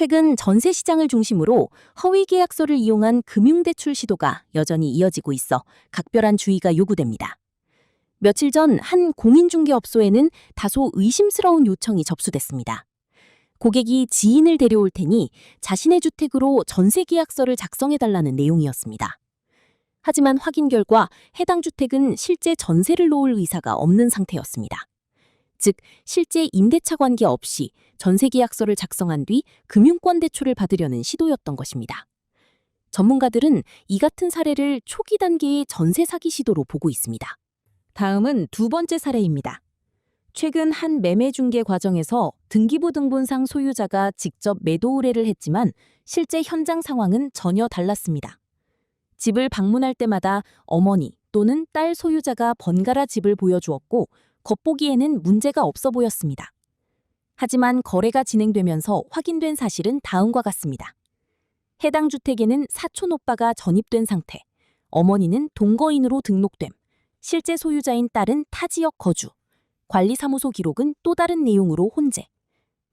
최근 전세 시장을 중심으로 허위 계약서를 이용한 금융대출 시도가 여전히 이어지고 있어 각별한 주의가 요구됩니다. 며칠 전 한 공인중개업소에는 다소 의심스러운 요청이 접수됐습니다. 고객이 지인을 데려올 테니 자신의 주택으로 전세 계약서를 작성해달라는 내용이었습니다. 하지만 확인 결과 해당 주택은 실제 전세를 놓을 의사가 없는 상태였습니다. 즉, 실제 임대차 관계 없이 전세 계약서를 작성한 뒤 금융권 대출을 받으려는 시도였던 것입니다. 전문가들은 이 같은 사례를 초기 단계의 전세 사기 시도로 보고 있습니다. 다음은 두 번째 사례입니다. 최근 한 매매 중개 과정에서 등기부 등본상 소유자가 직접 매도 의뢰를 했지만 실제 현장 상황은 전혀 달랐습니다. 집을 방문할 때마다 어머니 또는 딸 소유자가 번갈아 집을 보여주었고 겉보기에는 문제가 없어 보였습니다. 하지만 거래가 진행되면서 확인된 사실은 다음과 같습니다. 해당 주택에는 사촌 오빠가 전입된 상태, 어머니는 동거인으로 등록됨, 실제 소유자인 딸은 타 지역 거주, 관리사무소 기록은 또 다른 내용으로 혼재.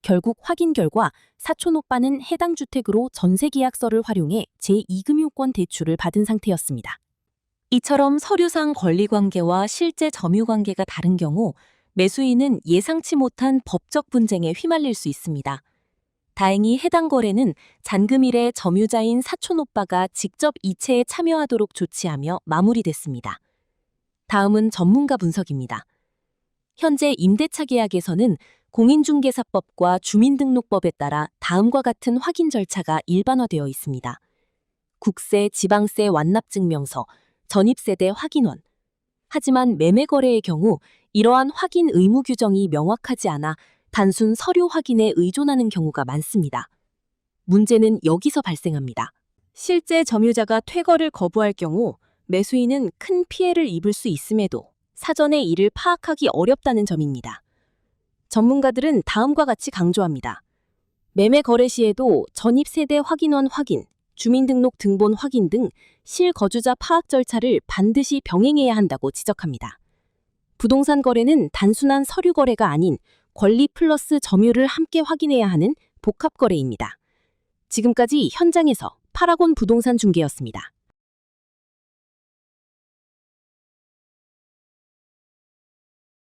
결국 확인 결과 사촌 오빠는 해당 주택으로 전세 계약서를 활용해 제2금융권 대출을 받은 상태였습니다. 이처럼 서류상 권리관계와 실제 점유관계가 다른 경우 매수인은 예상치 못한 법적 분쟁에 휘말릴 수 있습니다. 다행히 해당 거래는 잔금일에 점유자인 사촌 오빠가 직접 이체에 참여하도록 조치하며 마무리됐습니다. 다음은 전문가 분석입니다. 현재 임대차 계약에서는 공인중개사법과 주민등록법에 따라 다음과 같은 확인 절차가 일반화되어 있습니다. 국세, 지방세 완납증명서, 전입세대 확인원. 하지만 매매거래의 경우 이러한 확인 의무 규정이 명확하지 않아 단순 서류 확인에 의존하는 경우가 많습니다. 문제는 여기서 발생합니다. 실제 점유자가 퇴거를 거부할 경우 매수인은 큰 피해를 입을 수 있음에도 사전에 이를 파악하기 어렵다는 점입니다. 전문가들은 다음과 같이 강조합니다. 매매 거래 시에도 전입세대 확인원 확인, 주민등록 등본 확인 등 실거주자 파악 절차를 반드시 병행해야 한다고 지적합니다. 부동산 거래는 단순한 서류 거래가 아닌 권리 플러스 점유를 함께 확인해야 하는 복합 거래입니다. 지금까지 현장에서 파라곤 부동산 중개였습니다.